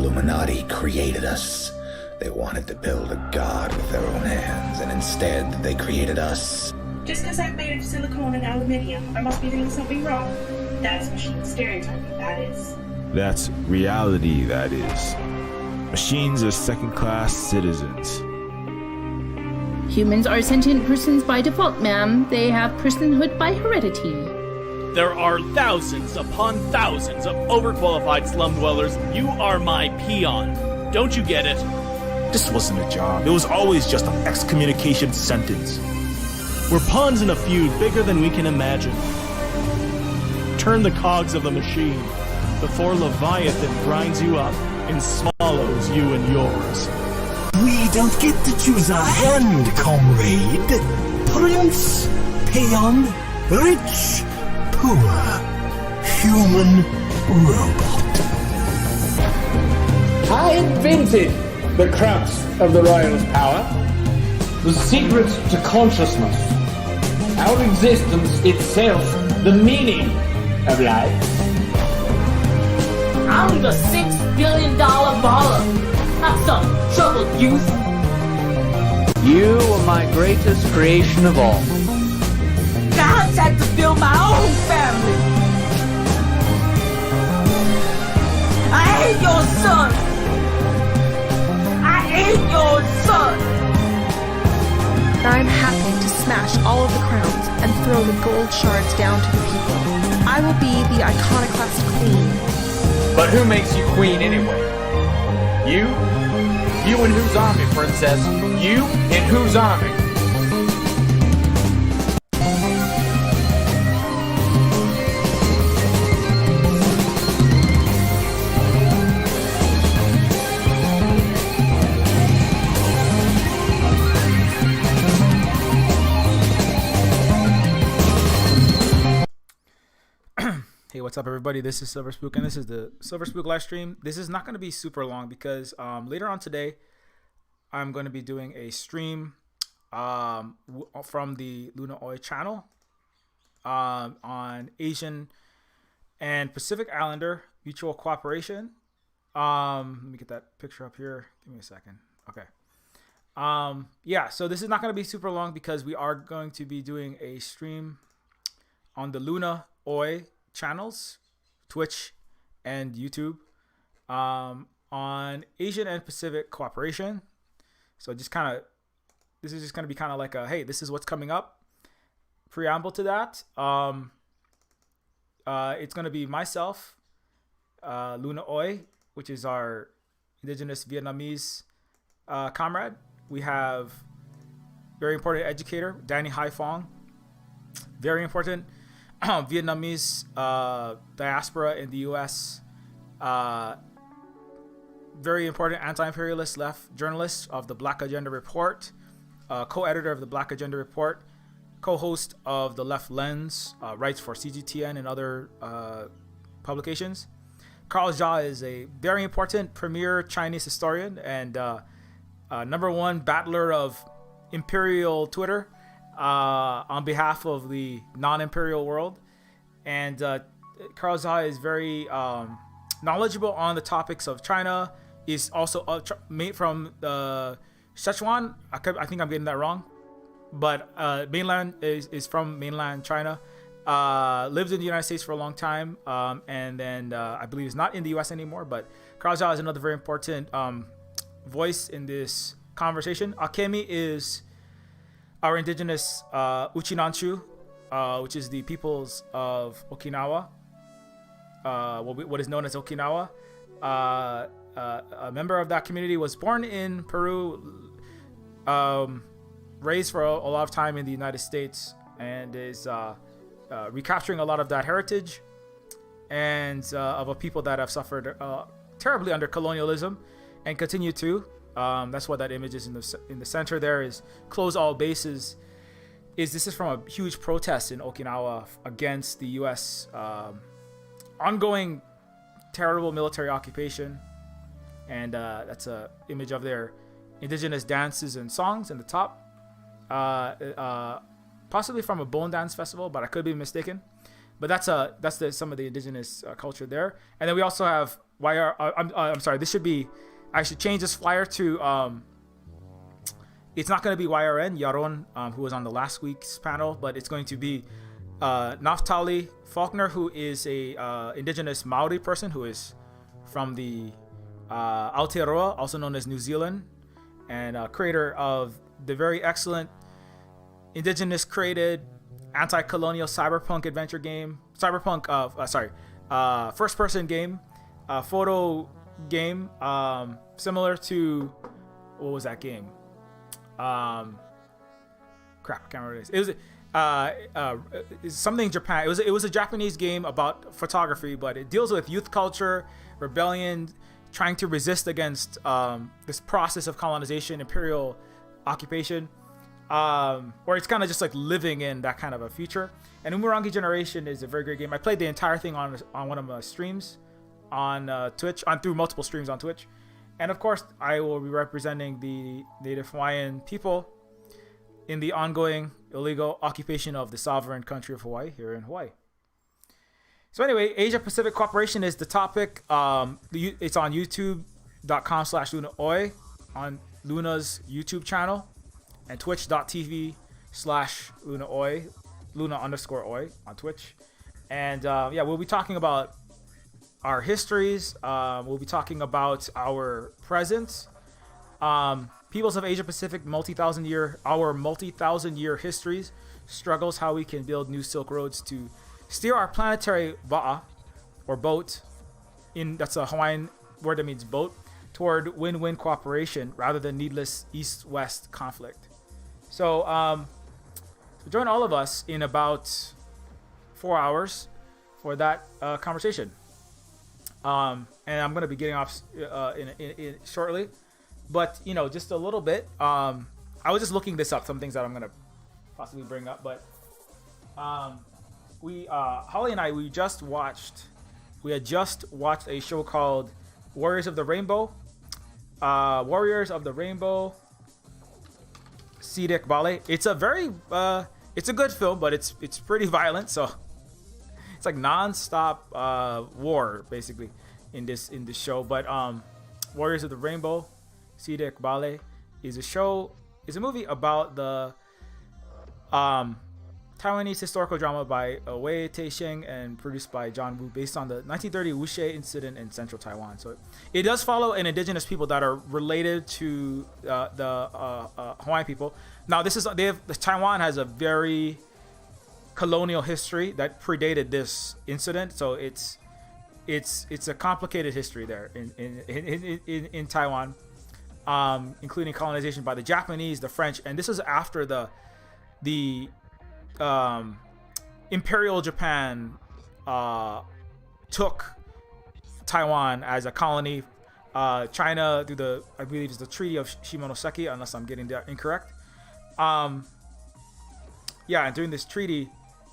Illuminati created us. They wanted to build a god with their own hands, and instead they created us. Just because I'm made of silicone and aluminium, I must be doing something wrong. That's machine stereotyping, that is. That's reality, that is. Machines are second-class citizens. Humans are sentient persons by default, ma'am. They have personhood by heredity. There are thousands upon thousands of overqualified slum dwellers. You are my peon. Don't you get it? This wasn't a job. It was always just an excommunication sentence. We're pawns in a feud bigger than we can imagine. Turn the cogs of the machine before Leviathan grinds you up and swallows you and yours. We don't get to choose our hand, comrade. Prince, peon, rich, poor, human, robot. I invented the crux of the royal's power, the secret to consciousness, our existence itself, the meaning of life. I'm the $6 billion baller. Have some trouble, youth. You are my greatest creation of all. I had to build my own family. I hate your son. I hate your son. I'm happy to smash all of the crowns and throw the gold shards down to the people. I will be the iconoclast queen. But who makes you queen anyway? You? You and whose army, princess? You and whose army? Hey, what's up, everybody? This is Silver Spook, and this is the Silver Spook live stream. This is not going to be super long because later on today, I'm going to be doing a stream from the Luna Oi channel on Asian and Pacific Islander mutual cooperation. Let me get that picture up here. Give me a second. Okay. Yeah, so this is not going to be super long because we are going to be doing a stream on the Luna Oi channels, Twitch and YouTube, on Asian and Pacific cooperation. So just kind of, this is just going to be kind of like a, hey, this is what's coming up preamble to that. It's going to be myself, Luna Oi, which is our indigenous Vietnamese comrade. We have very important educator, Danny Hai Phong, very important Vietnamese diaspora in the U.S., very important anti-imperialist left journalist of the Black Agenda Report, co-editor of the Black Agenda Report, co-host of the Left Lens, writes for CGTN and other publications. Carl Jia is a very important premier Chinese historian and number one battler of imperial Twitter on behalf of the non-imperial world. And Carl Jia is very knowledgeable on the topics of China. Is also made from Sichuan. I think I'm getting that wrong, but mainland is from mainland China. Lived in the United States for a long time, and then I believe is not in the U.S. anymore. But Carl Jia is another very important voice in this conversation. Akemi is our indigenous Uchinanchu, which is the peoples of Okinawa, what is known as Okinawa. A member of that community was born in Peru, raised for a lot of time in the United States, and is recapturing a lot of that heritage and of a people that have suffered terribly under colonialism and continue to. That's what that image is in the center. There is close all bases. This is from a huge protest in Okinawa against the U.S. Ongoing terrible military occupation, and that's a image of their indigenous dances and songs in the top, possibly from a bone dance festival, but I could be mistaken. But that's some of the indigenous culture there. And then we also have I'm sorry. This should be. I should change this flyer to. It's not going to be YRN Yaron, who was on the last week's panel, but it's going to be Naftali Faulkner, who is a indigenous Maori person who is from the Aotearoa, also known as New Zealand, and creator of the very excellent indigenous created anti-colonial cyberpunk adventure game, first person game, photo game, similar to, what was that game? Crap, I can't remember what it is. It was something in Japan. It was a Japanese game about photography, but it deals with youth culture, rebellion, trying to resist against this process of colonization, imperial occupation, where it's kind of just like living in that kind of a future. And Umurangi Generation is a very great game. I played the entire thing on one of my streams on Twitch, through multiple streams on Twitch. And of course, I will be representing the Native Hawaiian people in the ongoing illegal occupation of the sovereign country of Hawaii here in Hawaii. So anyway, Asia Pacific Cooperation is the topic. It's on youtube.com/LunaOi on Luna's YouTube channel, and twitch.tv/LunaOi, Luna_Oi on Twitch. And we'll be talking about our histories. We'll be talking about our present. Peoples of Asia Pacific, multi-thousand year histories, struggles, how we can build new Silk Roads to steer our planetary ba'a, or boat, that's a Hawaiian word that means boat, toward win-win cooperation rather than needless east-west conflict. So join all of us in about 4 hours for that conversation. And I'm going to be getting off in shortly, but just a little bit. I was just looking this up, some things that I'm going to possibly bring up, but Holly and I, we had just watched a show called Warriors of the Rainbow. Sidik Bale. It's a very it's a good film, but it's pretty violent, so it's like non-stop war basically in this show. But Warriors of the Rainbow, Sidik Bale is a movie about the Taiwanese historical drama by Wei Taisheng and produced by John Woo, based on the 1930 Wuxi incident in central Taiwan. So it does follow an indigenous people that are related to the Hawaiian people. Now Taiwan has a very colonial history that predated this incident, so it's a complicated history there in Taiwan, including colonization by the Japanese, the French, and this is after the Imperial Japan took Taiwan as a colony. China, through I believe it's the Treaty of Shimonoseki, unless I'm getting that incorrect. And during this treaty,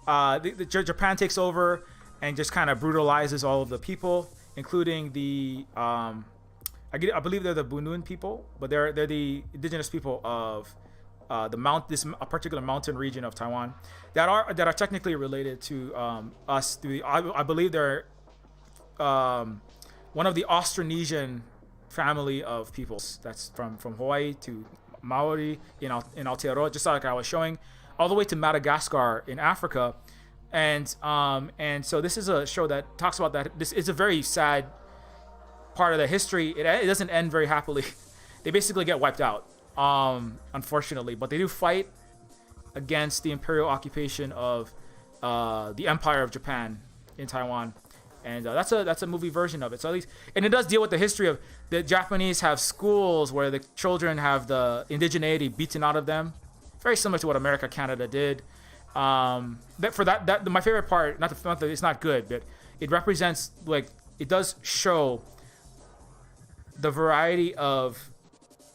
Japan takes over and just kind of brutalizes all of the people, including the I believe they're the Bunun people, but they're the indigenous people of this particular mountain region of Taiwan that are technically related to us. I believe they're one of the Austronesian family of peoples that's from Hawaii to Maori in Aotearoa, just like I was showing, all the way to Madagascar in Africa, and so this is a show that talks about that. This is a very sad part of the history. It doesn't end very happily. They basically get wiped out, unfortunately, but they do fight against the imperial occupation of the Empire of Japan in Taiwan, and that's a movie version of it. So at least, and it does deal with the history of the Japanese have schools where the children have the indigeneity beaten out of them, very similar to what America, Canada did. My favorite part, not that it's not good, but it represents, like, it does show the variety of,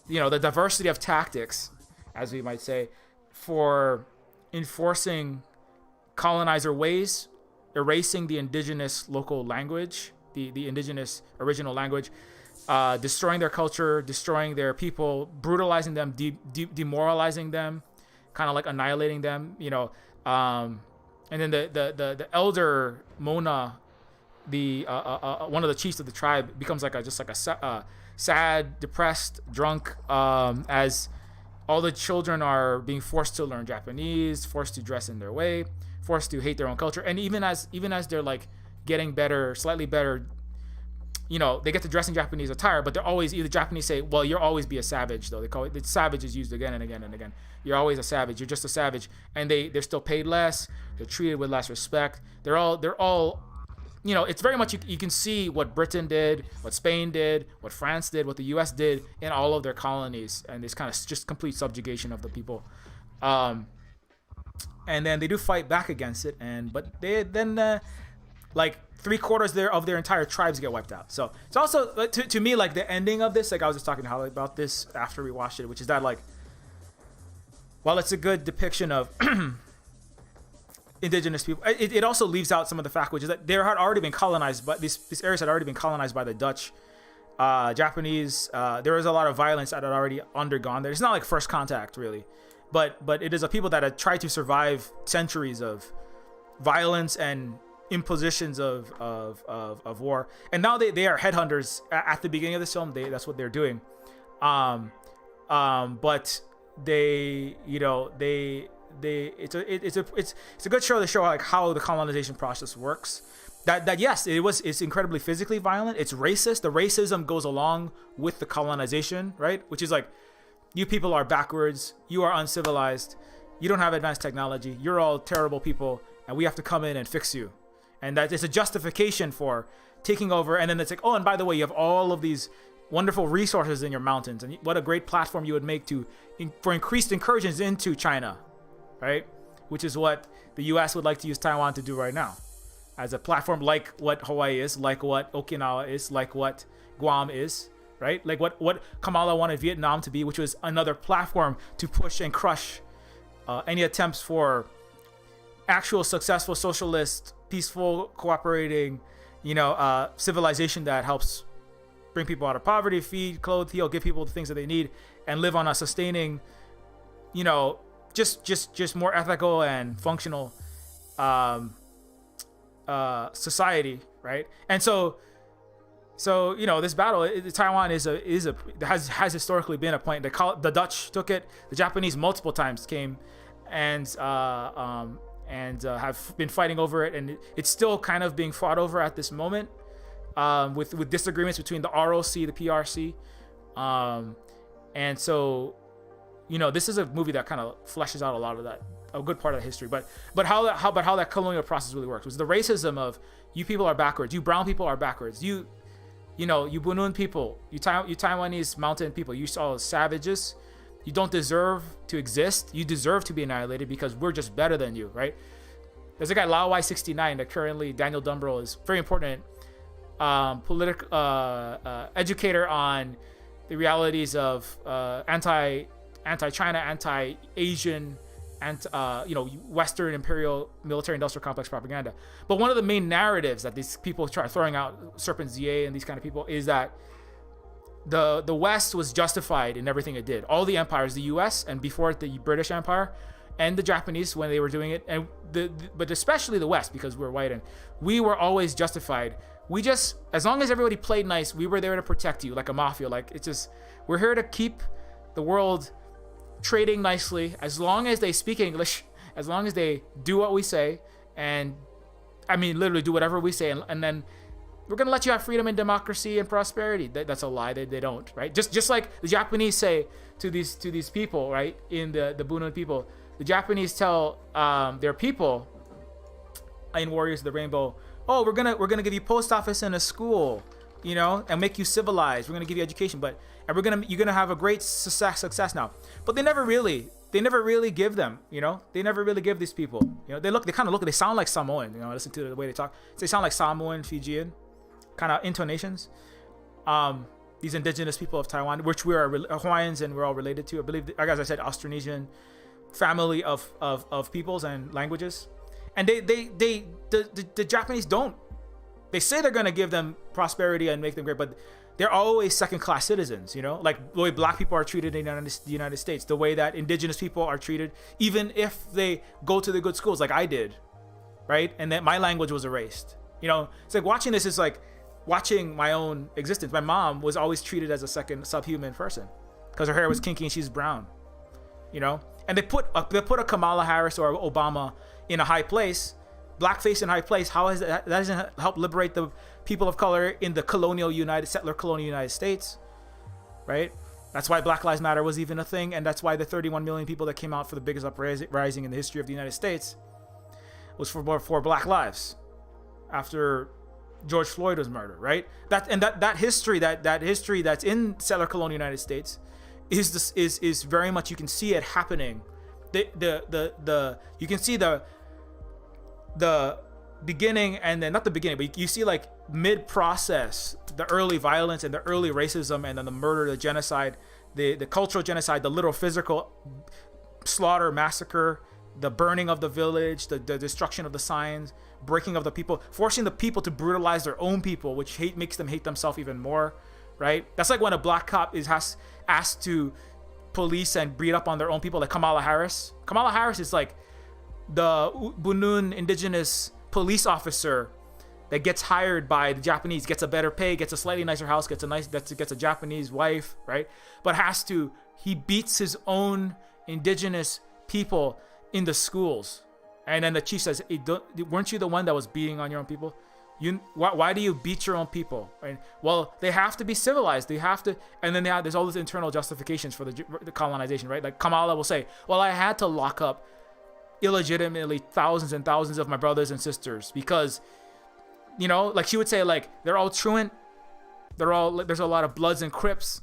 the diversity of tactics, as we might say, for enforcing colonizer ways, erasing the indigenous local language, the indigenous original language, destroying their culture, destroying their people, brutalizing them, demoralizing them, kind of like annihilating them, and then the elder Mona, the one of the chiefs of the tribe, becomes like a sad, depressed, drunk, as all the children are being forced to learn Japanese, forced to dress in their way, forced to hate their own culture, and even as they're like getting better, slightly better, you know, they get to dress in Japanese attire, but they're always, either Japanese say, well, you'll always be a savage, though. They call it, savage is used again and again and again. You're always a savage. You're just a savage. And they're still paid less. They're treated with less respect. They're all, you know, it's very much, you can see what Britain did, what Spain did, what France did, what the US did in all of their colonies, and this kind of just complete subjugation of the people. And then they do fight back against it, but they then, like, 3/4 of their entire tribes get wiped out. So it's also, to me, like, the ending of this, like, I was just talking to Holly about this after we watched it, which is that, like, while it's a good depiction of indigenous people, it also leaves out some of the fact, which is that they had already been colonized, but these areas had already been colonized by the Dutch, Japanese. There was a lot of violence that had already undergone there. It's not like first contact, really, but it is a people that had tried to survive centuries of violence and impositions of war, and now they are headhunters. At the beginning of this film, that's what they're doing, but they, you know, it's a good show to show like how the colonization process works. That yes, it's incredibly physically violent. It's racist. The racism goes along with the colonization, right? Which is like, you people are backwards. You are uncivilized. You don't have advanced technology. You're all terrible people, and we have to come in and fix you. And that is a justification for taking over. And then it's like, oh, and by the way, you have all of these wonderful resources in your mountains, and what a great platform you would make for increased incursions into China, right? Which is what the U.S. would like to use Taiwan to do right now, as a platform, like what Hawaii is, like what Okinawa is, like what Guam is, right? Like what Kamala wanted Vietnam to be, which was another platform to push and crush any attempts for actual successful socialist, peaceful, cooperating, you know, civilization that helps bring people out of poverty, feed, clothe, heal, give people the things that they need, and live on a sustaining, you know, just more ethical and functional society, right? And so you know, this battle, Taiwan has historically been a point. The Dutch took it, the Japanese multiple times came and have been fighting over it, and it's still kind of being fought over at this moment, with disagreements between the ROC, the PRC, and so, you know, this is a movie that kind of fleshes out a lot of that, a good part of the history, but how that colonial process really works was the racism of, you people are backwards, you brown people are backwards, you know, you Bunun people, you Taiwanese mountain people, you all savages. You don't deserve to exist. You deserve to be annihilated because we're just better than you, right? There's a guy, Lawai69, that currently Daniel Dumbrell is very important political educator on the realities of anti-China, anti-Asian, and you know, Western imperial military-industrial complex propaganda. But one of the main narratives that these people try throwing out, Serpent ZA and these kind of people, is that the West was justified in everything it did. All the empires, the US, and before it, the British Empire, and the Japanese when they were doing it, and but especially the West, because we're white, and we were always justified. We just, as long as everybody played nice, we were there to protect you, like a mafia. Like, it's just, we're here to keep the world trading nicely, as long as they speak English, as long as they do what we say, and I mean literally do whatever we say, and then we're gonna let you have freedom and democracy and prosperity. That's a lie. They don't, right? Just like the Japanese say to these people, right? In the Bunun people, the Japanese tell their people in Warriors of the Rainbow, oh, we're gonna give you post office and a school, you know, and make you civilized. We're gonna give you education, you're gonna have a great success now. But they never really give them, you know. They never really give these people, you know. They sound like Samoan, you know. Listen to the way they talk. They sound like Samoan, Fijian kind of intonations. These indigenous people of Taiwan, which we are Hawaiians and we're all related to. I believe, as I said, Austronesian family of peoples and languages. And the Japanese don't. They say they're going to give them prosperity and make them great, but they're always second-class citizens, you know? Like the way black people are treated in the United States, the way that indigenous people are treated, even if they go to the good schools like I did, right? And that my language was erased. You know, it's like watching this is like watching my own existence. My mom was always treated as a second subhuman person because her hair was kinky and she's brown, you know. And they put a Kamala Harris or Obama in a high place, blackface in high place. How is that doesn't help liberate the people of color in the settler colonial United States, right? That's why Black Lives Matter was even a thing, and that's why the 31 million people that came out for the biggest uprising in the history of the United States was for Black lives after George Floyd was murdered, right? That history that's in settler colonial United States is very much, you can see it happening. You can see the beginning, and then not the beginning, but you see like mid-process the early violence and the early racism, and then the murder, the genocide, the cultural genocide, the literal physical slaughter, massacre, the burning of the village, the destruction of the signs, breaking of the people, forcing the people to brutalize their own people, which makes them hate themselves even more, right? That's like when a black cop is asked to police and beat up on their own people, like Kamala Harris. Kamala Harris is like the Bunun indigenous police officer that gets hired by the Japanese, gets a better pay, gets a slightly nicer house, gets a Japanese wife, right? But he beats his own indigenous people in the schools. And then the chief says, weren't you the one that was beating on your own people? Why do you beat your own people? Right? Well, they have to be civilized. They have to, and then there's all these internal justifications for the colonization, right? Like Kamala will say, well, I had to lock up illegitimately thousands and thousands of my brothers and sisters because, you know, like she would say, like, they're all truant. There's a lot of Bloods and Crips.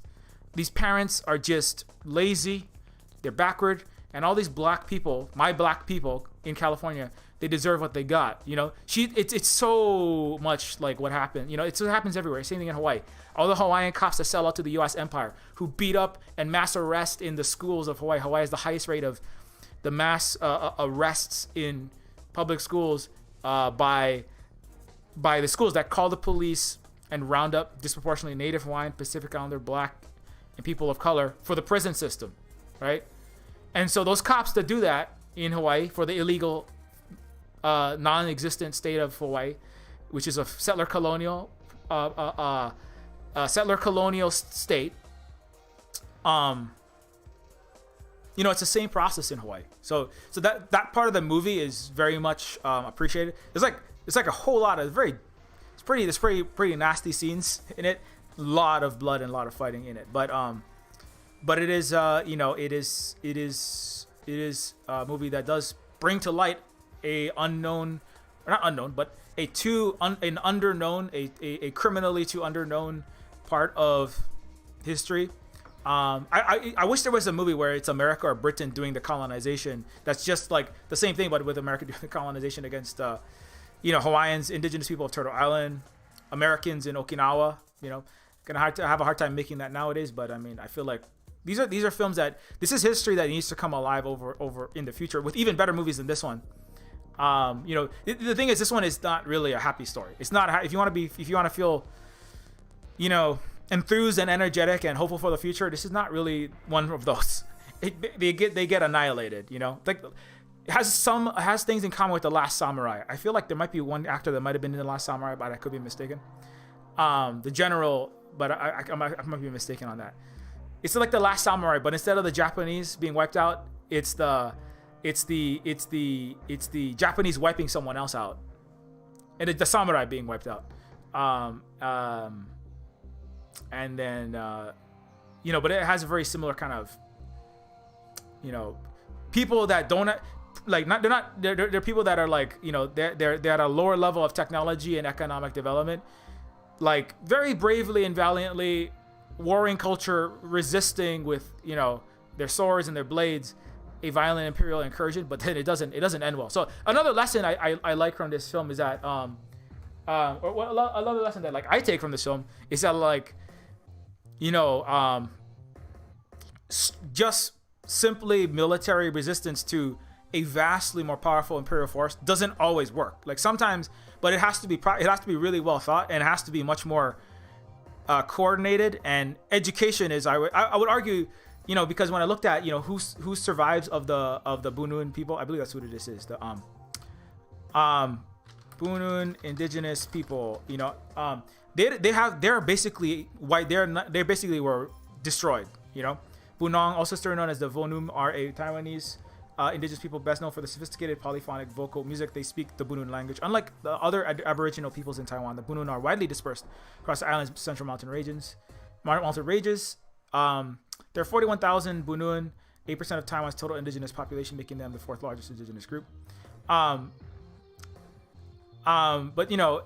These parents are just lazy. They're backward. And all these black people, my black people in California, they deserve what they got. You know, it's so much like what happened. You know, it happens everywhere. Same thing in Hawaii. All the Hawaiian cops that sell out to the U.S. empire, who beat up and mass arrest in the schools of Hawaii. Hawaii has the highest rate of the mass arrests in public schools by the schools that call the police and round up disproportionately Native Hawaiian, Pacific Islander, black, and people of color for the prison system, right? And so those cops that do that in Hawaii for the illegal, non-existent state of Hawaii, which is a settler colonial state, you know, it's the same process in Hawaii. So that part of the movie is very much appreciated. It's like a whole lot of there's pretty nasty scenes in it, a lot of blood and a lot of fighting in it. But it is you know, it is a movie that does bring to light a criminally too underknown part of history. I wish there was a movie where it's America or Britain doing the colonization. That's just like the same thing, but with America doing the colonization against, you know, Hawaiians, indigenous people of Turtle Island, Americans in Okinawa. You know, gonna have a hard time making that nowadays. But I mean, I feel like these are films this is history that needs to come alive over in the future with even better movies than this one. You know, the thing is, this one is not really a happy story. It's not if you want to feel, you know, enthused and energetic and hopeful for the future, this is not really one of those. They get annihilated, you know. Like it has things in common with The Last Samurai. I feel like there might be one actor that might have been in The Last Samurai, but I could be mistaken. The general, but I might be mistaken on that. It's like The Last Samurai, but instead of the Japanese being wiped out, it's the Japanese wiping someone else out, and the samurai being wiped out. And then you know, but it has a very similar kind of, you know, people that don't like they're people that are like, you know, they're at a lower level of technology and economic development, like very bravely and valiantly warring culture, resisting with, you know, their swords and their blades a violent imperial incursion, but then it doesn't end well. So another lesson I like from this film is that another lesson that like I take from this film is that, like, you know, just simply military resistance to a vastly more powerful imperial force doesn't always work. Like sometimes, but it has to be really well thought, and it has to be much more coordinated. And education is, I would argue, you know, because when I looked at, you know, who survives of the Bunun people, I believe that's who this is. Bunun indigenous people, you know, they're basically white. They basically were destroyed. You know, Bunong, also still known as the Vonum, are a Taiwanese indigenous people best known for the sophisticated polyphonic vocal music. They speak the Bunun language. Unlike the other Aboriginal peoples in Taiwan, the Bunun are widely dispersed across the island's central mountain ranges. There are 41,000 Bunun, 8% of Taiwan's total indigenous population, making them the fourth largest indigenous group. But you know,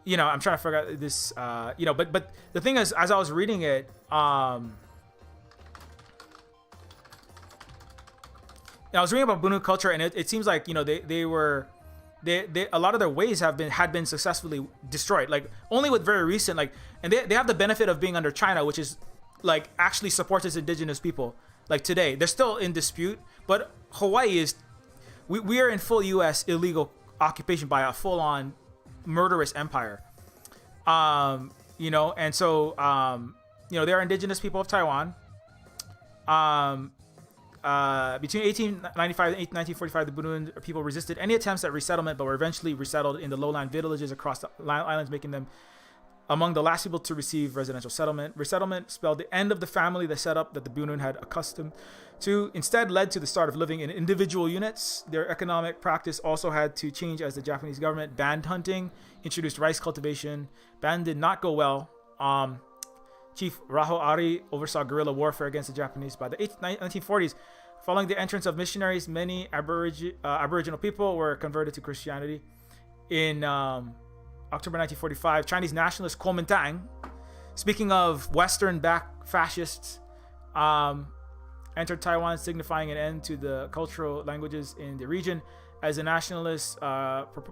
you know, I'm trying to figure out this, you know, but the thing is, as I was reading it, I was reading about Bunun culture, and it seems like, you know, they a lot of their ways had been successfully destroyed, like only with very recent, like, and they have the benefit of being under China, which is like actually supports its indigenous people. Like today, they're still in dispute, but Hawaii is, we are in full U.S. illegal occupation by a full-on murderous empire. You know, and so you know, they're indigenous people of Taiwan. Between 1895 and 1945, the Bunun people resisted any attempts at resettlement, but were eventually resettled in the lowland villages across the islands, making them among the last people to receive residential settlement. Resettlement spelled the end of the family the setup that the Bunun had accustomed to. Instead, led to the start of living in individual units. Their economic practice also had to change as the Japanese government banned hunting, introduced rice cultivation. Ban did not go well. Chief Raho Ari oversaw guerrilla warfare against the Japanese. By the 1940s, following the entrance of missionaries, many Aboriginal people were converted to Christianity. In October 1945, Chinese nationalist Kuomintang, speaking of Western-backed fascists, entered Taiwan, signifying an end to the cultural languages in the region. As the nationalists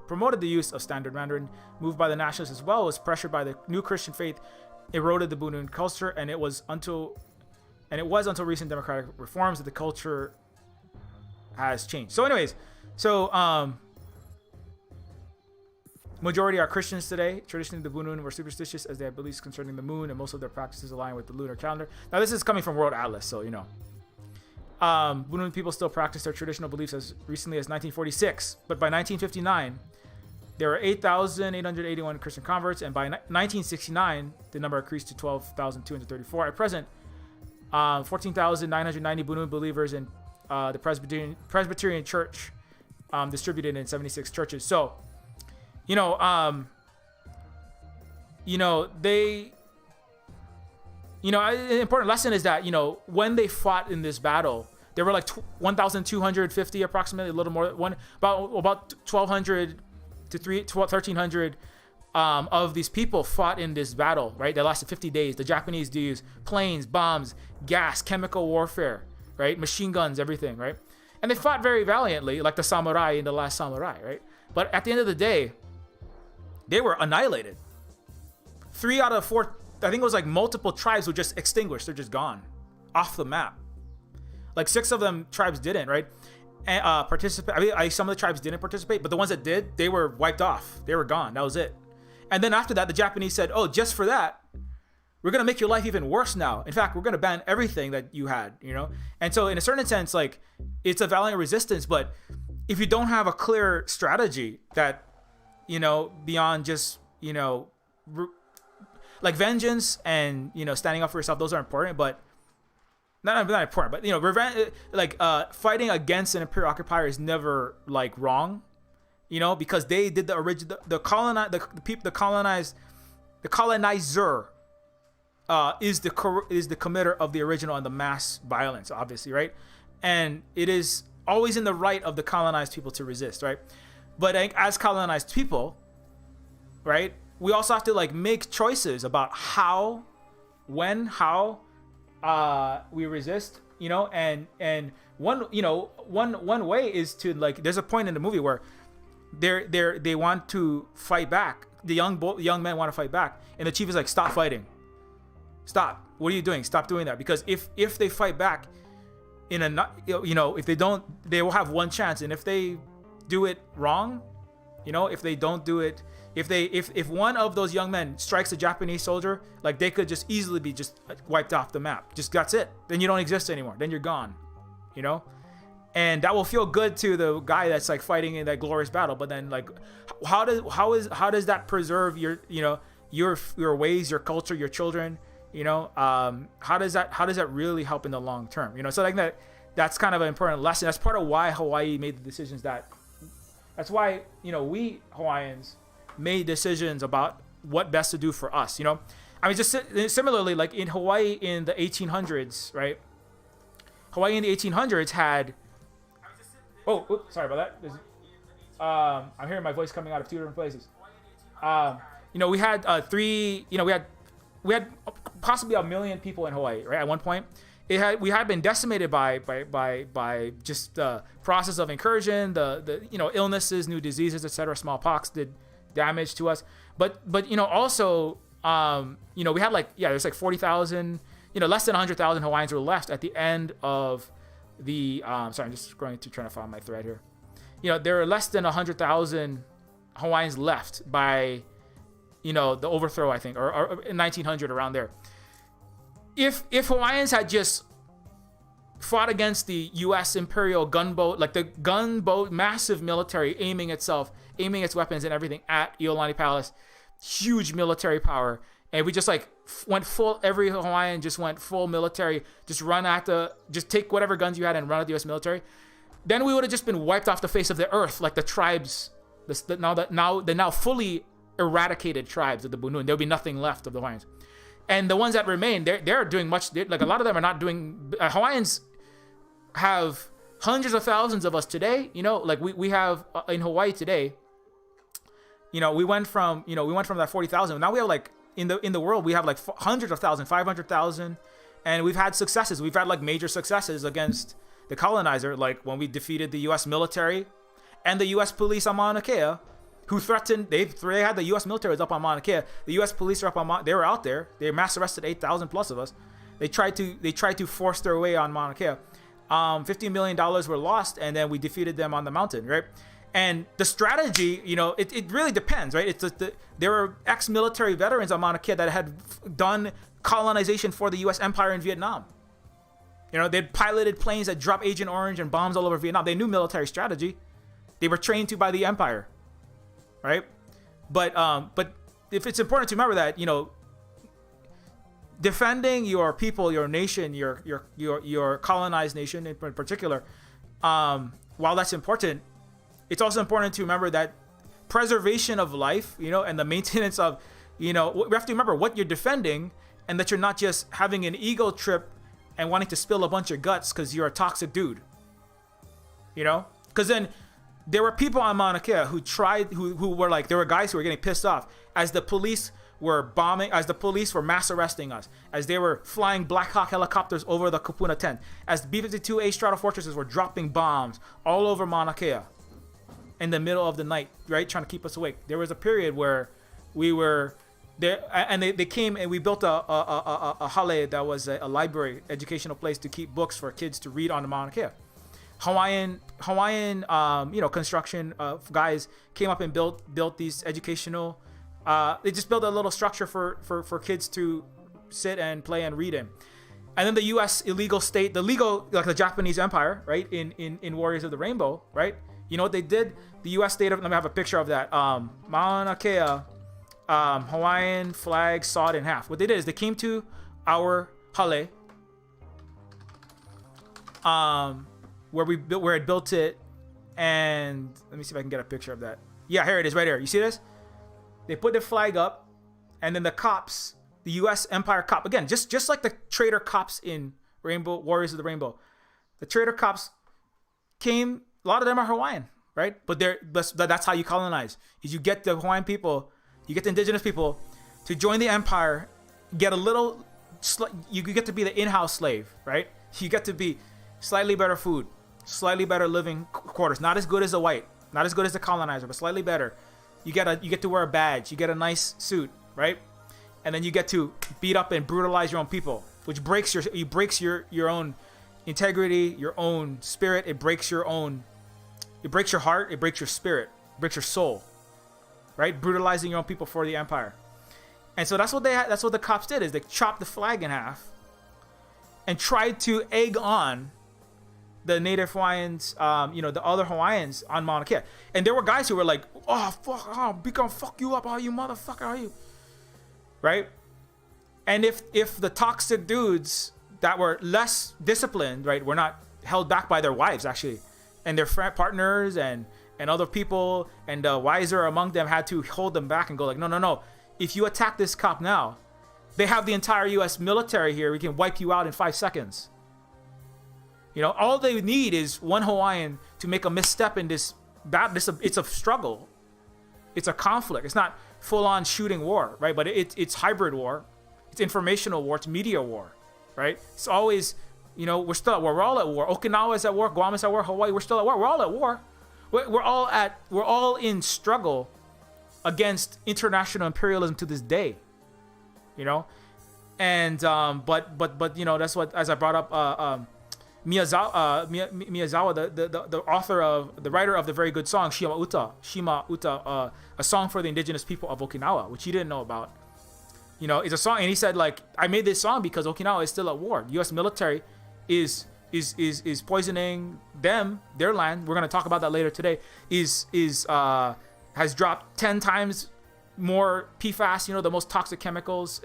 promoted the use of standard Mandarin, moved by the nationalists as well, was pressured by the new Christian faith, eroded the Bunun culture, and it was until recent democratic reforms that the culture has changed. So anyways, majority are Christians today. Traditionally, the Bunun were superstitious as they had beliefs concerning the moon, and most of their practices align with the lunar calendar. Now, this is coming from World Atlas, so you know. Bunun people still practice their traditional beliefs as recently as 1946, but by 1959, there were 8,881 Christian converts, and by 1969, the number increased to 12,234. At present, 14,990 Bunun believers in the Presbyterian Church, distributed in 76 churches. So, you know, they, you know, an important lesson is that, you know, when they fought in this battle, there were like 1,250 approximately, a little more, about 1,200 to 1,300 of these people fought in this battle, right? That lasted 50 days. The Japanese used planes, bombs, gas, chemical warfare, right? Machine guns, everything, right? And they fought very valiantly, like the samurai in The Last Samurai, right? But at the end of the day, they were annihilated. 3 out of 4, I think it was like multiple tribes were just extinguished. They're just gone off the map. Like 6 of them tribes didn't, right? And participate. I mean, some of the tribes didn't participate, but the ones that did, they were wiped off. They were gone. That was it. And then after that, the Japanese said, "Oh, just for that, we're gonna make your life even worse now. In fact, we're gonna ban everything that you had, you know." And so, in a certain sense, like, it's a valiant resistance. But if you don't have a clear strategy that, you know, beyond just, you know, like vengeance and, you know, standing up for yourself, those are important, but not important, but, you know, revenge, like, fighting against an imperial occupier is never like wrong, you know, because they did the original, the colonizer is the committer of the original and the mass violence, obviously, right? And it is always in the right of the colonized people to resist, right? But as colonized people, right, we also have to like make choices about how we resist, you know, and one way is to, like, there's a point in the movie where they want to fight back. The young men want to fight back, and the chief is like, "Stop fighting. Stop. What are you doing? Stop doing that." Because if they fight back if they don't, they will have one chance, and if they do it wrong, you know, if they don't do it if one of those young men strikes a Japanese soldier, like they could just easily be just wiped off the map. Just that's it. Then you don't exist anymore. Then you're gone. You know? And that will feel good to the guy that's like fighting in that glorious battle. But then like how does that preserve your, you know, your ways, your culture, your children, you know? How does that really help in the long term? You know, so like that's kind of an important lesson. That's part of why Hawaii made the decisions that's why, you know, we Hawaiians made decisions about what best to do for us, you know? I mean, just similarly, like in Hawaii in the 1800s, right? Hawaii in the 1800s had... Oh, sorry about that. I'm hearing my voice coming out of two different places. You know, we had we had possibly 1 million people in Hawaii, right? At one point, we had been decimated by just the process of incursion, the you know, illnesses, new diseases, etc. Smallpox did damage to us, but you know, also you know, we had like, there's like 40,000, you know, less than 100,000 Hawaiians were left at the end of the sorry, I'm just trying to find my thread here. You know, there are less than 100,000 Hawaiians left by, you know, the overthrow, I think, or in 1900, around there. If Hawaiians had just fought against the U.S. Imperial gunboat, like the gunboat, massive military aiming its weapons and everything at Iolani Palace, huge military power, and we just like went full, every Hawaiian just went full military, just take whatever guns you had and run at the U.S. military, then we would have just been wiped off the face of the earth, like the tribes, the now fully eradicated tribes of the Bunun. There'll be nothing left of the Hawaiians. And the ones that remain, they're doing much, like a lot of them are not doing, Hawaiians have hundreds of thousands of us today, you know, like we have in Hawaii today, you know, we went from that 40,000. Now we have like, in the world, we have like hundreds of thousands, 500,000. And we've had successes. We've had like major successes against the colonizer, like when we defeated the U.S. military and the U.S. police on Mauna Kea, who threatened, they had the U.S. military was up on Mauna Kea. The U.S. police were up on they were out there. They mass arrested 8,000 plus of us. They tried to force their way on Mauna Kea. $15 million were lost, and then we defeated them on the mountain, right? And the strategy, you know, it really depends, right? It's just there were ex-military veterans on Mauna Kea that had done colonization for the U.S. Empire in Vietnam. You know, they'd piloted planes that dropped Agent Orange and bombs all over Vietnam. They knew military strategy. They were trained to by the Empire. Right, but if it's important to remember that, you know, defending your people, your nation, your colonized nation in particular, while that's important, it's also important to remember that preservation of life, you know, and the maintenance of, you know, we have to remember what you're defending, and that you're not just having an ego trip and wanting to spill a bunch of guts because you're a toxic dude. You know, because then. There were people on Mauna Kea who were like, there were guys who were getting pissed off as the police were bombing, as the police were mass arresting us, as they were flying Black Hawk helicopters over the Kupuna tent, as the B-52A Strato Fortresses were dropping bombs all over Mauna Kea in the middle of the night, right, trying to keep us awake. There was a period where we were there, and they came and we built a hale that was a library, educational place to keep books for kids to read on the Mauna Kea. Hawaiian, you know, construction guys came up and built these educational. They just built a little structure for kids to sit and play and read in. And then the U.S. illegal state, like the Japanese Empire, right? In Warriors of the Rainbow, right? You know what they did? The U.S. state of, let me have a picture of that. Mauna Kea, Hawaiian flag sawed in half. What they did is they came to our hale. Where I built it, and let me see if I can get a picture of that. Yeah, here it is, right here. You see this? They put the flag up, and then the cops, the U.S. Empire cop, again, just like the traitor cops in Rainbow Warriors of the Rainbow, the traitor cops came. A lot of them are Hawaiian, right? But that's how you colonize. Is you get the Hawaiian people, you get the indigenous people to join the empire, get a little. You get to be the in-house slave, right? You get to be slightly better food. Slightly better living quarters, not as good as the white, not as good as the colonizer, but slightly better. You get to wear a badge, you get a nice suit, right? And then you get to beat up and brutalize your own people, which breaks your own integrity, your own spirit. It breaks your heart, it breaks your spirit, it breaks your soul. right? Brutalizing your own people for the empire. And so that's what the cops did, is they chopped the flag in half and tried to egg on the native Hawaiians, the other Hawaiians on Mauna Kea. And there were guys who were like, oh, fuck, we gonna fuck you up, oh, you motherfucker, are you? Right? And if the toxic dudes that were less disciplined, right, were not held back by their wives, actually, and their partners and other people, and the wiser among them had to hold them back and go like, no. If you attack this cop now, they have the entire U.S. military here. We can wipe you out in 5 seconds. All they need is one Hawaiian to make a misstep in this. It's a struggle. It's a conflict. It's not full-on shooting war, right? But it's hybrid war. It's informational war. It's media war, right? It's always, we're still at war. We're all at war. Okinawa is at war. Guam is at war. Hawaii, we're still at war. We're all at war. We're all in struggle against international imperialism to this day, and but that's what, as I brought up, Miyazawa, the author of the writer of the very good song Shima Uta, a song for the indigenous people of Okinawa, which he didn't know about. It's a song, and he said, like, I made this song because Okinawa is still at war. The U.S. military is poisoning their land. We're gonna talk about that later today. Has dropped 10 times more PFAS, the most toxic chemicals,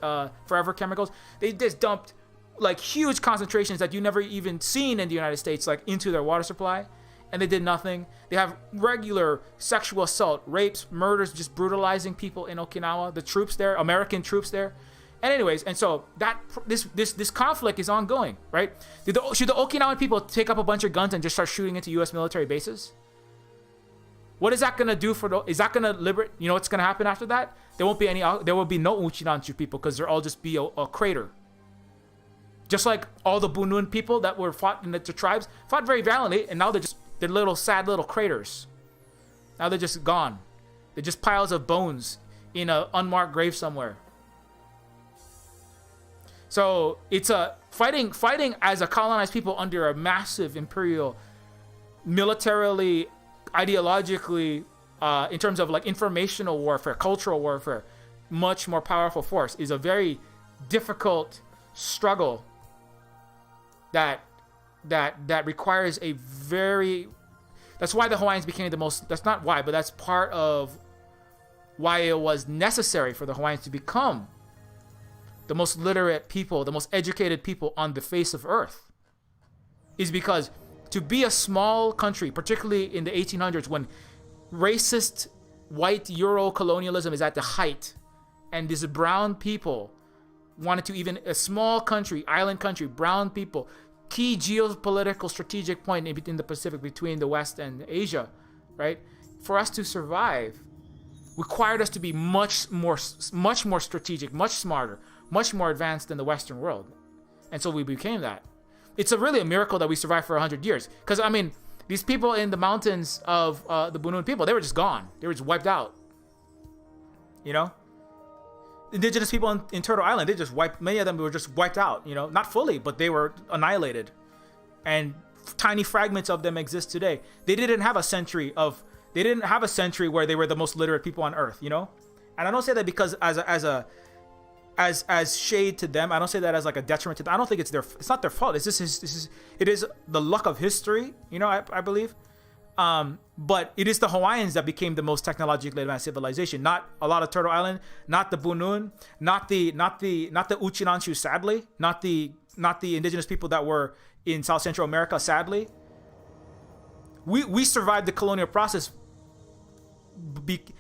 forever chemicals. They just dumped like huge concentrations that you never even seen in the United States, like into their water supply, and they did nothing. They have regular sexual assault, rapes, murders, just brutalizing people in Okinawa. The troops there, American troops there. And anyways, and so this conflict is ongoing, right? Should the Okinawan people take up a bunch of guns and just start shooting into U.S. military bases? What is that gonna do is that gonna liberate? What's gonna happen after that? There will be no Uchinanchu people, because they'll all just be a crater. Just like all the Bunun people that were fought in the tribes fought very valiantly, and now they're little sad little craters. Now they're just gone. They're just piles of bones in an unmarked grave somewhere. So it's a fighting as a colonized people under a massive imperial, militarily, ideologically, in terms of like informational warfare, cultural warfare, much more powerful force, is a very difficult struggle that requires a very. That's why the Hawaiians became the most. That's not why, but that's part of why it was necessary for the Hawaiians to become the most literate people, the most educated people on the face of Earth, is because to be a small country, particularly in the 1800s, when racist white Euro colonialism is at the height, and these brown people wanted to, even a small country, island country, brown people, key geopolitical strategic point in the Pacific between the West and Asia, right? For us to survive, required us to be much more strategic, much smarter, much more advanced than the Western world. And so we became that. It's really a miracle that we survived for 100 years. Because, I mean, these people in the mountains of the Bunun people, they were just gone. They were just wiped out. Indigenous people in Turtle Island, many of them were just wiped out, not fully, but they were annihilated. And tiny fragments of them exist today. They didn't have a century where they were the most literate people on Earth, And I don't say that because as shade to them. I don't say that as like a detriment to them. I don't think it's not their fault. It is the luck of history, I believe. But it is the Hawaiians that became the most technologically advanced civilization. Not a lot of Turtle Island, not the Bunun, not the Uchinanchu, sadly, not the indigenous people that were in South Central America, sadly. We survived the colonial process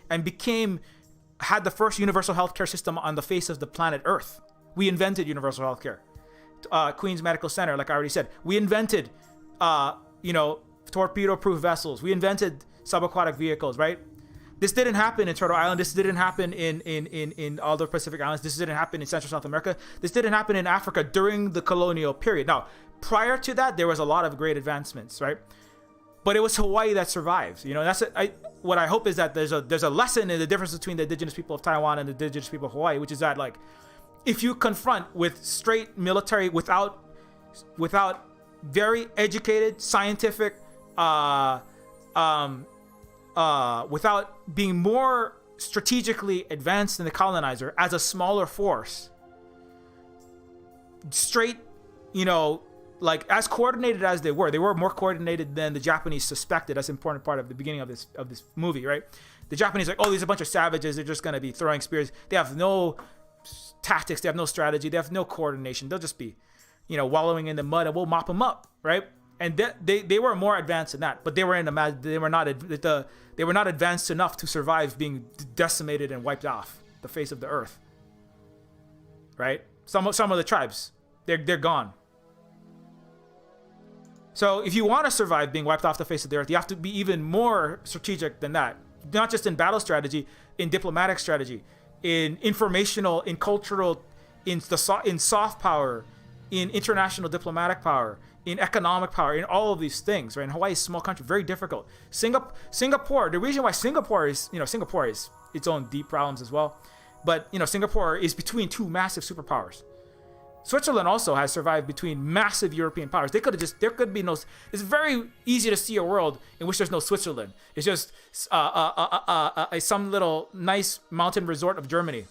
and had the first universal healthcare system on the face of the planet Earth. We invented universal healthcare. Queens Medical Center, like I already said. We invented, torpedo-proof vessels. We invented subaquatic vehicles, right? This didn't happen in Turtle Island. This didn't happen in other Pacific islands. This didn't happen in Central South America. This didn't happen in Africa during the colonial period. Now, prior to that, there was a lot of great advancements, right? But it was Hawaii that survived. That's it. What I hope is that there's a lesson in the difference between the indigenous people of Taiwan and the indigenous people of Hawaii, which is that, like, if you confront with straight military without very educated, scientific, without being more strategically advanced than the colonizer as a smaller force. Straight, like as coordinated as they were more coordinated than the Japanese suspected. That's an important part of the beginning of this movie, right? The Japanese are like, oh, these are a bunch of savages. They're just going to be throwing spears. They have no tactics. They have no strategy. They have no coordination. They'll just be, wallowing in the mud, and we'll mop them up, right? And they were more advanced than that, but they were not advanced enough to survive being decimated and wiped off the face of the earth, right? Some of the tribes, they're gone. So if you want to survive being wiped off the face of the earth, you have to be even more strategic than that. Not just in battle strategy, in diplomatic strategy, in informational, in cultural, in soft power, in international diplomatic power, in economic power, in all of these things, right? And Hawaii is a small country, very difficult. Singapore, the reason why Singapore is its own deep problems as well. But, Singapore is between two massive superpowers. Switzerland also has survived between massive European powers. It's very easy to see a world in which there's no Switzerland. It's just some little nice mountain resort of Germany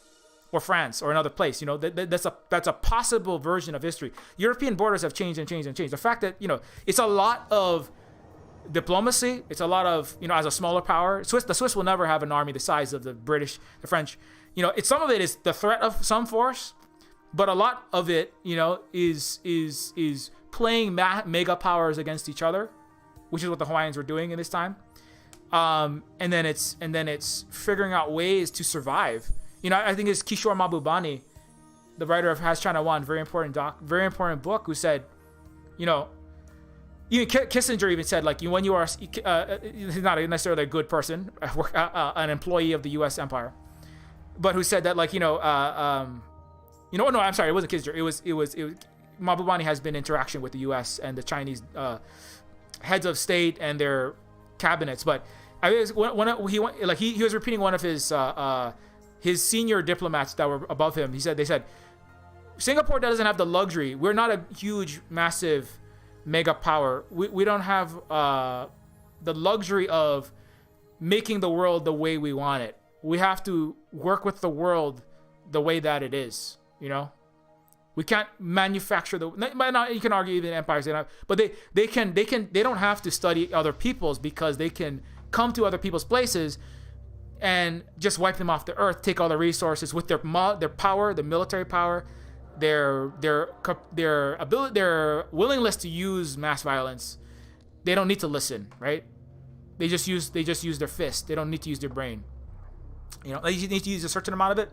or France or another place. That's a possible version of history. European borders have changed and changed and changed. The fact that, it's a lot of diplomacy. It's a lot of, as a smaller power, the Swiss will never have an army the size of the British, the French. Some of it is the threat of some force. But a lot of it, is playing mega powers against each other, which is what the Hawaiians were doing in this time. And then it's figuring out ways to survive. I think it's Kishore Mahbubani, the writer of Has China Won, very important book, who said, even Kissinger even said, like, when you are, he's not necessarily a good person, an employee of the U.S. empire, but who said that, like, no, I'm sorry, it wasn't Kissinger. It was Mahbubani has been in interaction with the U.S. and the Chinese heads of state and their cabinets. But he was repeating one of his senior diplomats that were above him. They said, Singapore doesn't have the luxury. We're not a huge, massive, mega power. We don't have the luxury of making the world the way we want it. We have to work with the world the way that it is. We can't manufacture you can argue even empires, but they don't have to study other people's, because they can come to other people's places and just wipe them off the earth, take all the resources with their power, their military power, their ability, their willingness to use mass violence. They don't need to listen, right? They just use their fist. They don't need to use their brain. They need to use a certain amount of it.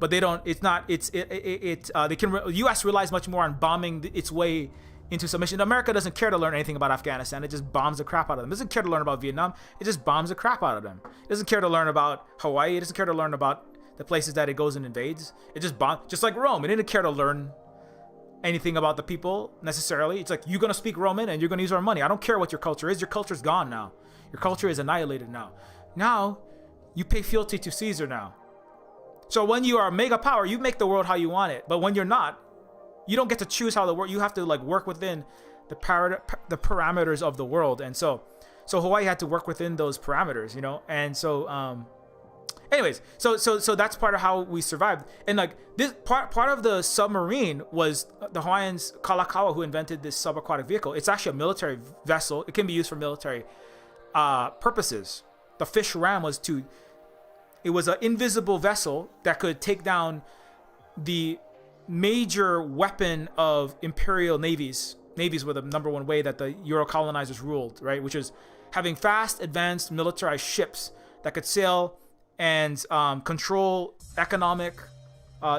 But they don't. It's not. The U.S. relies much more on bombing its way into submission. America doesn't care to learn anything about Afghanistan. It just bombs the crap out of them. It doesn't care to learn about Vietnam. It just bombs the crap out of them. It doesn't care to learn about Hawaii. It doesn't care to learn about the places that it goes and invades. It just bombs. Just like Rome. It didn't care to learn anything about the people necessarily. It's like, you're gonna speak Roman and you're gonna use our money. I don't care what your culture is. Your culture's gone now. Your culture is annihilated now. Now you pay fealty to Caesar now. So when you are a mega power, you make the world how you want it. But when you're not, you don't get to choose how the world. You have to work within the parameters of the world. And so Hawaii had to work within those parameters, And so, anyways, so that's part of how we survived. And this part of the submarine was the Hawaiians, Kalakaua, who invented this subaquatic vehicle. It's actually a military vessel. It can be used for military purposes. The fish ram it was an invisible vessel that could take down the major weapon of imperial navies. Navies were the number one way that the Euro colonizers ruled, right? Which is having fast, advanced, militarized ships that could sail and control economic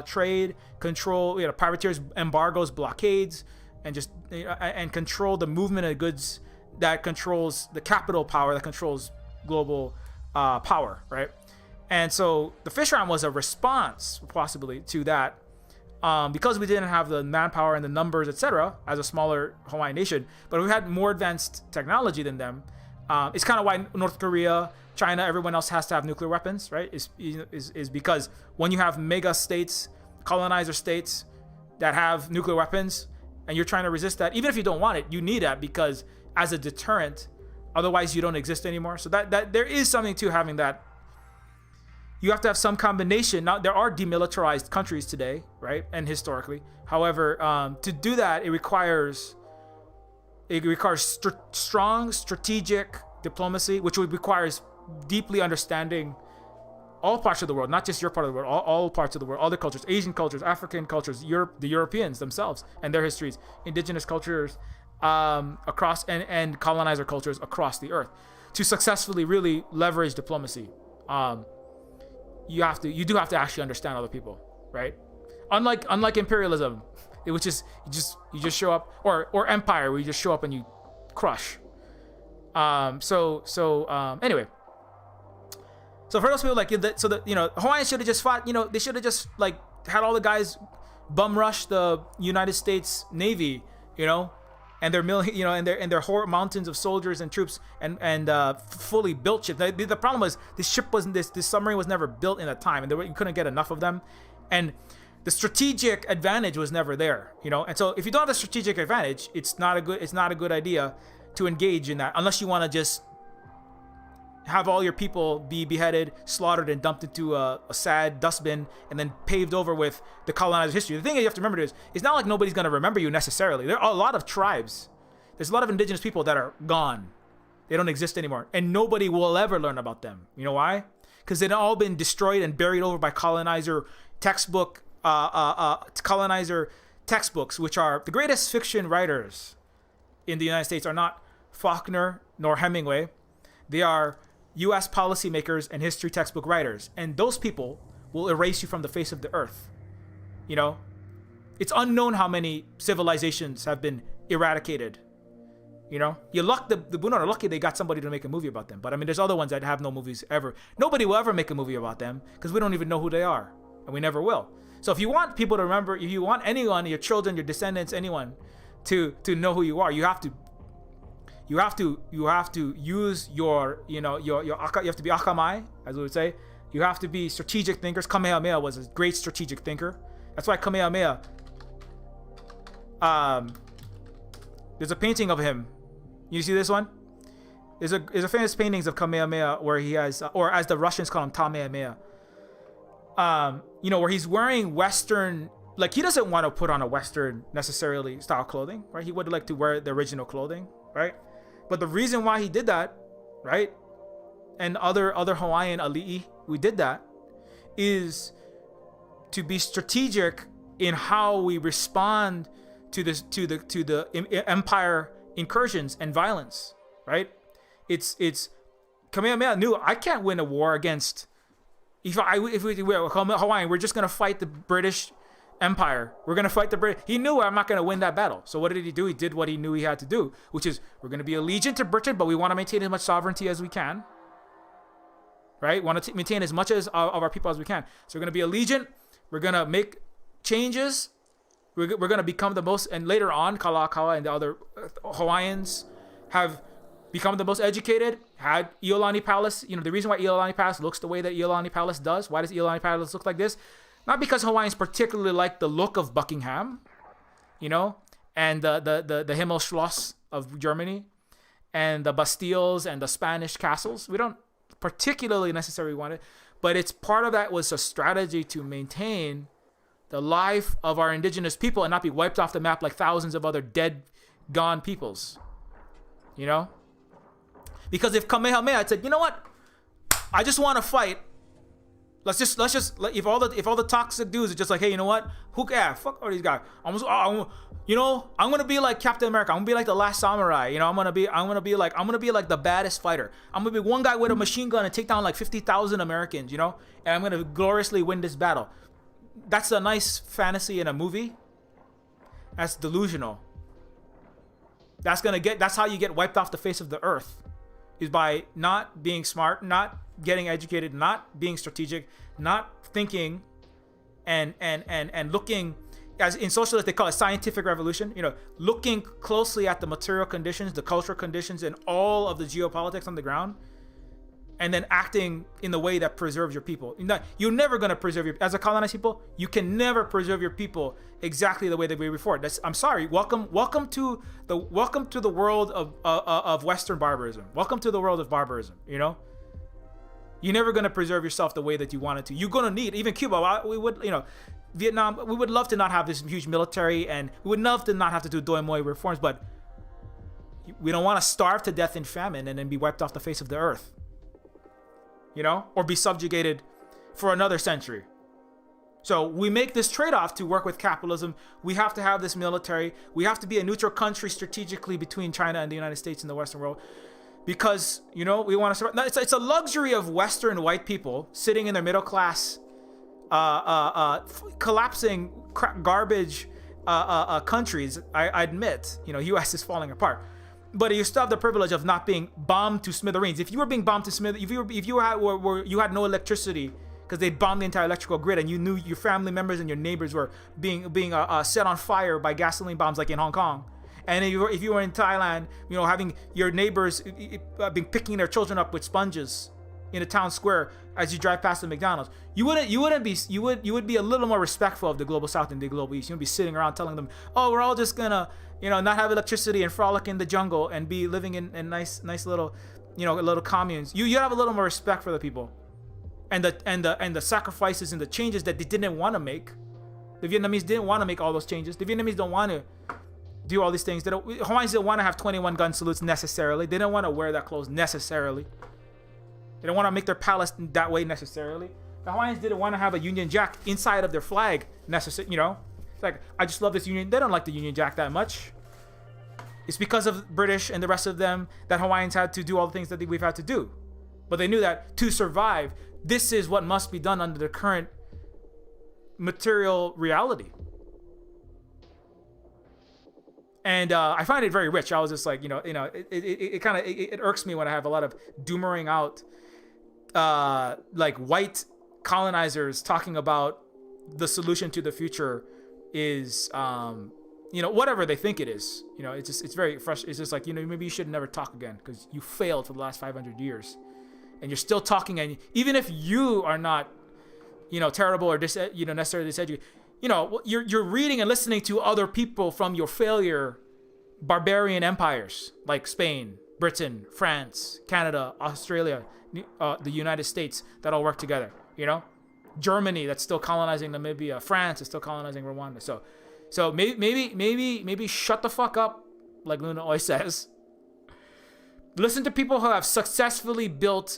trade, control privateers, embargoes, blockades, and control the movement of goods, that controls the capital power, that controls global power, right? And so the fish ram was a response, possibly, to that, because we didn't have the manpower and the numbers, etc., as a smaller Hawaiian nation, but we had more advanced technology than them. It's kind of why North Korea, China, everyone else has to have nuclear weapons, right? Is because when you have mega states, colonizer states that have nuclear weapons, and you're trying to resist that, even if you don't want it, you need that because as a deterrent, otherwise you don't exist anymore. So that there is something to having that you have to have some combination. Now, there are demilitarized countries today, right? And historically. However, to do that, it requires strong strategic diplomacy, which requires deeply understanding all parts of the world, not just your part of the world, all parts of the world, all the cultures, Asian cultures, African cultures, the Europeans themselves and their histories, indigenous cultures across and colonizer cultures across the earth. To successfully really leverage diplomacy, you do have to actually understand other people, right? Unlike imperialism, which is you just show up, or empire, where you just show up and you crush. Anyway. So for those people Hawaiians should have just fought. They should have just had all the guys bum rush the United States Navy, and their and their whole mountains of soldiers and troops and fully built ships. The problem was this submarine was never built in that time, and you couldn't get enough of them, and the strategic advantage was never there. And so if you don't have the strategic advantage, it's not a good idea to engage in that unless you want to just have all your people be beheaded, slaughtered, and dumped into a sad dustbin, and then paved over with the colonizer's history. The thing you have to remember is, it's not like nobody's going to remember you necessarily. There are a lot of tribes. There's a lot of indigenous people that are gone. They don't exist anymore. And nobody will ever learn about them. You know why? Because they've all been destroyed and buried over by colonizer textbooks, which are the greatest fiction writers in the United States are not Faulkner nor Hemingway. They are U.S. policymakers and history textbook writers, and those people will erase you from the face of the earth. It's unknown how many civilizations have been eradicated. The Bunun are lucky they got somebody to make a movie about them. But I mean, there's other ones that have no movies ever. Nobody will ever make a movie about them because we don't even know who they are, and we never will. So if you want people to remember, if you want anyone, your children, your descendants, anyone, to know who you are, you have to use your you have to be akamai, as we would say. You have to be strategic thinkers. Kamehameha was a great strategic thinker. That's why Kamehameha, there's a painting of him. You see this one? There's a famous paintings of Kamehameha where he has, or as the Russians call him, Tamehameha. Where he's wearing Western, he doesn't want to put on a Western necessarily style clothing, right? He would like to wear the original clothing, right? But the reason why he did that, right, and other Hawaiian ali'i, we did that, is to be strategic in how we respond to the empire incursions and violence, right? It's Kamehameha knew, I can't win a war against, if we're Hawaiian, we're just gonna fight the British Empire. We're going to fight the British. He knew I'm not going to win that battle. So what did he do? He did what he knew he had to do, which is we're going to be allegiant to Britain, but we want to maintain as much sovereignty as we can. Right? Want to maintain as much of our people as we can. So we're going to be allegiant. We're going to make changes. We're going to become the most, and later on, Kalakaua and the other Hawaiians have become the most educated, had Iolani Palace. The reason why Iolani Palace looks the way that Iolani Palace does. Why does Iolani Palace look like this? Not because Hawaiians particularly like the look of Buckingham, and the Himmelschloss of Germany, and the Bastilles and the Spanish castles. We don't particularly necessarily want it, but it's part of that was a strategy to maintain the life of our indigenous people and not be wiped off the map like thousands of other dead, gone peoples. Because if Kamehameha had said, you know what, I just want to fight. Let's just if all the toxic dudes are just like, hey, you know what? Fuck all these guys. I'm gonna be like Captain America. I'm gonna be like the last samurai. I'm gonna be like the baddest fighter. I'm gonna be one guy with a machine gun and take down like 50,000 Americans. And I'm gonna gloriously win this battle. That's a nice fantasy in a movie. That's delusional. That's how you get wiped off the face of the earth, is by not being smart, not getting educated, not being strategic, not thinking, and looking, as in socialists they call it scientific revolution. Looking closely at the material conditions, the cultural conditions, and all of the geopolitics on the ground, and then acting in the way that preserves your people. You're never going to preserve as a colonized people. You can never preserve your people exactly the way that we before. I'm sorry. Welcome to the world of Western barbarism. Welcome to the world of barbarism. You're never going to preserve yourself the way that you wanted to. You're going to need, even Cuba, we would, Vietnam, we would love to not have this huge military, and we would love to not have to do Doi Moi reforms, but we don't want to starve to death in famine and then be wiped off the face of the earth. Or be subjugated for another century. So we make this trade-off to work with capitalism. We have to have this military. We have to be a neutral country strategically between China and the United States and the Western world. Because, we want to survive. No, it's a luxury of Western white people sitting in their middle class, collapsing garbage countries. I admit, U.S. is falling apart. But you still have the privilege of not being bombed to smithereens. If you were being bombed to smithereens, if you had no electricity because they bombed the entire electrical grid, and you knew your family members and your neighbors were being set on fire by gasoline bombs like in Hong Kong, and if you were in Thailand, having your neighbors being picking their children up with sponges in a town square as you drive past the McDonald's, you would be a little more respectful of the global South and the global East. You would be sitting around telling them, oh, we're all just gonna not have electricity and frolic in the jungle and be living in nice little little communes. You have a little more respect for the people and the sacrifices and the changes that they didn't want to make. The Vietnamese didn't want to make all those changes. The Vietnamese don't want to do all these things. Hawaiians didn't want to have 21 gun salutes necessarily. They didn't want to wear that clothes necessarily. They don't want to make their palace that way necessarily. The Hawaiians didn't want to have a Union Jack inside of their flag necessarily. It's like, I just love this Union. They don't like the Union Jack that much. It's because of British and the rest of them that Hawaiians had to do all the things that we've had to do. But they knew that to survive, this is what must be done under the current material reality. And I find it very rich. I was just like, it irks me when I have a lot of doomering out, like white colonizers talking about the solution to the future is, whatever they think it is. It's very frustrating. It's just like, maybe you should never talk again because you failed for the last 500 years. And you're still talking, and even if you are not, terrible or necessarily diseducated, you're reading and listening to other people from your failure, barbarian empires like Spain, Britain, France, Canada, Australia, the United States that all work together. Germany that's still colonizing Namibia, France is still colonizing Rwanda. So maybe shut the fuck up, like Luna always says. Listen to people who have successfully built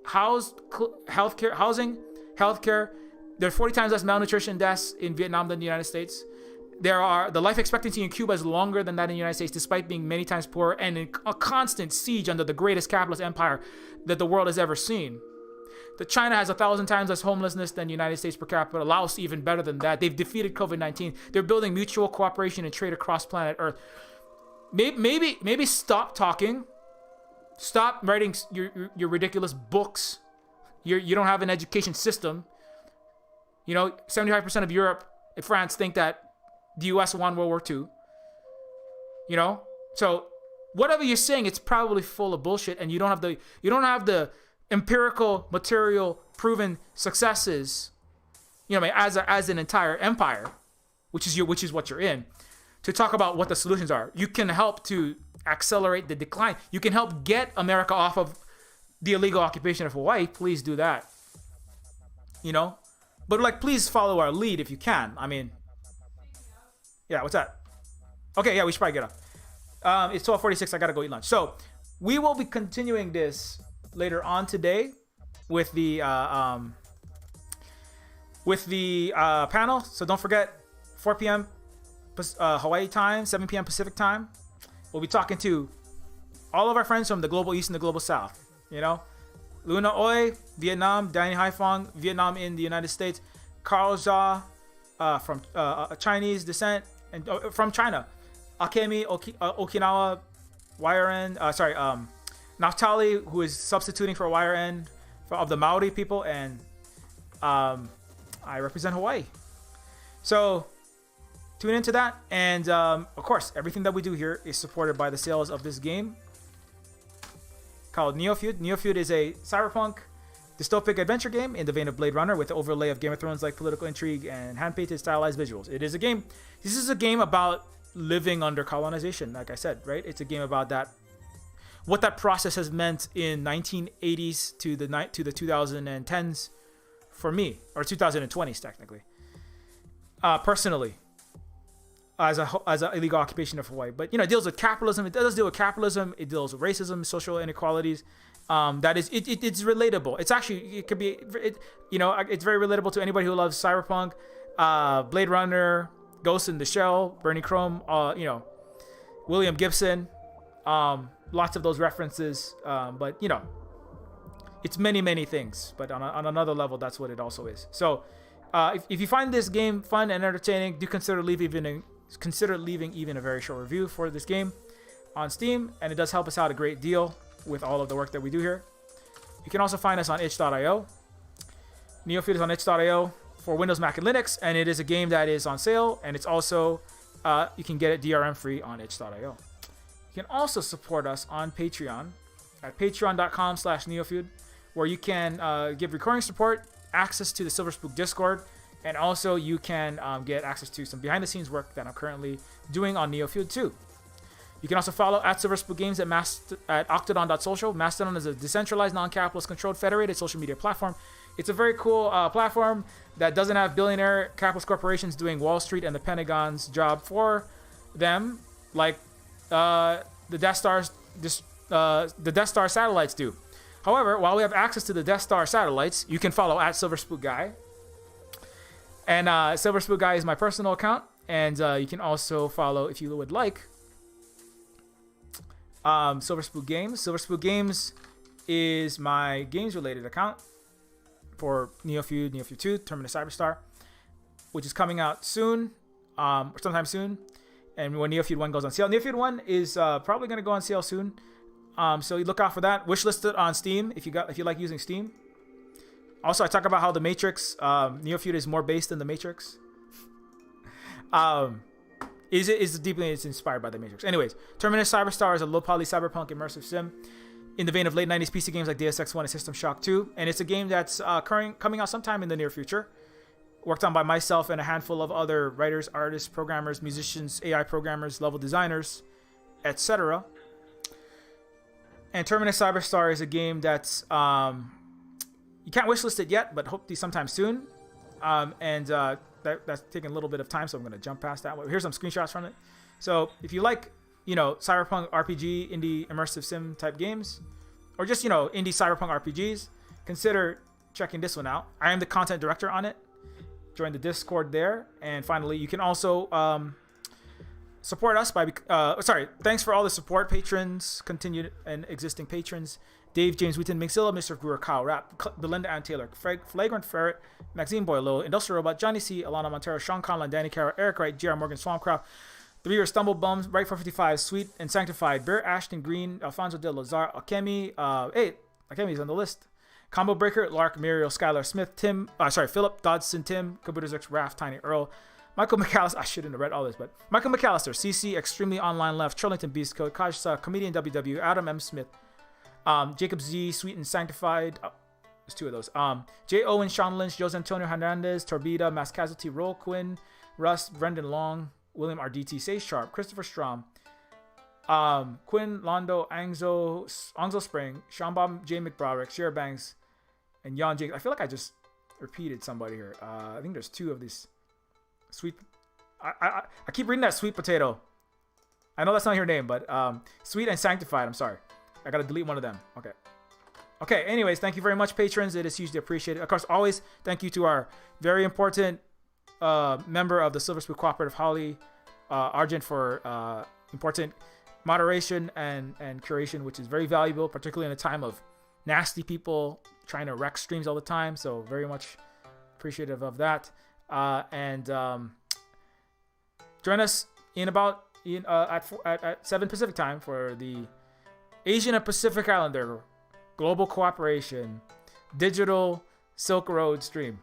housing, healthcare. There are 40 times less malnutrition deaths in Vietnam than the United States. The life expectancy in Cuba is longer than that in the United States, despite being many times poorer and in a constant siege under the greatest capitalist empire that the world has ever seen. China has 1,000 times less homelessness than the United States per capita. Laos even better than that. They've defeated COVID-19. They're building mutual cooperation and trade across planet Earth. Maybe stop talking. Stop writing your ridiculous books. You don't have an education system. 75% of Europe and France think that the U.S. won World War II. So whatever you're saying, it's probably full of bullshit, and you don't have the empirical, material, proven successes. As an entire empire, which is what you're in, to talk about what the solutions are. You can help to accelerate the decline. You can help get America off of the illegal occupation of Hawaii. Please do that. But please follow our lead if you can. Yeah, what's that? Okay, yeah, we should probably get up. It's 12:46. I gotta go eat lunch. So we will be continuing this later on today with the panel. So don't forget, 4 p.m. Hawaii time, 7 p.m. Pacific time. We'll be talking to all of our friends from the global East and the global South. Luna Oi, Vietnam, Danny Haifong, Vietnam in the United States, Carl Jia, from Chinese descent and from China, Akemi, Okinawa, YRN, Naftali, who is substituting for YRN of the Maori people, and I represent Hawaii. So tune into that, and of course, everything that we do here is supported by the sales of this game called Neofeud. Neofeud is a cyberpunk dystopic adventure game in the vein of Blade Runner with the overlay of Game of Thrones like political intrigue and hand-painted stylized visuals. It is a game. This is a game about living under colonization, like I said, right? It's a game about that. what that process has meant in 1980s to the 2010s for me, or 2020s technically, personally, as a illegal occupation of Hawaii. But it deals with capitalism. It does deal with capitalism. It deals with racism, social inequalities. That is, it's relatable. It's actually, it could be, it's very relatable to anybody who loves cyberpunk, Blade Runner, Ghost in the Shell, Bernie Chrome, William Gibson, lots of those references. But it's many things. But on another level, that's what it also is. So if you find this game fun and entertaining, do consider leaving even a very short review for this game on Steam, and it does help us out a great deal with all of the work that we do here. You can also find us on itch.io. Neofeud is on itch.io for Windows, Mac, and Linux, and it is a game that is on sale, and it's also, you can get it DRM free on itch.io. You can also support us on Patreon at patreon.com/Neofeud, where you can give recurring support, access to the Silver Spook Discord, and also you can get access to some behind-the-scenes work that I'm currently doing on Neofeud 2. You can also follow at Silver Spook Games at octodon.social. Mastodon is a decentralized, non-capitalist, controlled, federated social media platform. It's a very cool platform that doesn't have billionaire capitalist corporations doing Wall Street and the Pentagon's job for them, like the Death Star satellites do. However, while we have access to the Death Star satellites, you can follow at Silver Spook Guy. And Silver Spook Guy is my personal account, and you can also follow, if you would like, Silver Spook Games. Silver Spook Games is my games-related account for Neofeud, Neofeud 2, Terminus Cyberstar, which is coming out soon, or sometime soon. And when Neofeud 1 goes on sale, Neofeud 1 is probably going to go on sale soon. So you look out for that. Wishlisted on Steam if you like using Steam. Also, I talk about how the Matrix, Neofeud is more based in the Matrix. It's inspired by the Matrix. Anyways, Terminus Cyberstar is a low-poly cyberpunk immersive sim in the vein of late 90s PC games like Deus Ex 1 and System Shock 2. And it's a game that's coming out sometime in the near future. Worked on by myself and a handful of other writers, artists, programmers, musicians, AI programmers, level designers, etc. And Terminus Cyberstar is a game that's you can't wishlist it yet, but hopefully sometime soon. That's taking a little bit of time, so I'm going to jump past that. Here's some screenshots from it. So if you like, cyberpunk RPG, indie immersive sim type games, or just, indie cyberpunk RPGs, consider checking this one out. I am the content director on it. Join the Discord there. And finally, you can also support us by, thanks for all the support, patrons, continued and existing patrons. Dave, James Wheaton, Mixilla, Mr. Brewer, Kyle Rapp, Belinda Ann Taylor, Flagrant Ferret, Maxine Boylo, Industrial Robot, Johnny C, Alana Montero, Sean Conlon, Danny Carroll, Eric Wright, J.R. Morgan, Swampcraft, The Reader, Stumble Bums, Right 455, Sweet and Sanctified, Bear Ashton Green, Alfonso de Lazar, Akemi, Akemi's on the list. Combo Breaker, Lark, Muriel, Skylar Smith, Philip, Dodson, Tim, Cabooters X, Raph, Tiny Earl, Michael McAllister, I shouldn't have read all this, but Michael McAllister, CC, Extremely Online Left, Charlington Beast Code, Kajsa, Comedian WW, Adam M. Smith, Jacob Z, Sweet and Sanctified. There's two of those. J. Owen, Sean Lynch, Jose Antonio Hernandez, Torbida, Mass Casualty, Roll Quinn, Russ, Brendan Long, William RDT, Say Sharp, Christopher Strom, Quinn, Londo, Angzo Spring, Sean Bob, J. McBroderick, Shara Banks, and Jan Jake. I feel like I just repeated somebody here. I think there's two of these. Sweet. I keep reading that Sweet Potato. I know that's not your name, but Sweet and Sanctified. I'm sorry. I gotta delete one of them. Okay. Anyways, thank you very much, patrons. It is hugely appreciated. Of course, always thank you to our very important member of the Silver Spook Cooperative, Holly Argent, for important moderation and curation, which is very valuable, particularly in a time of nasty people trying to wreck streams all the time. So very much appreciative of that. And join us at 7 Pacific time for the Asian and Pacific Islander Global Cooperation Digital Silk Road stream.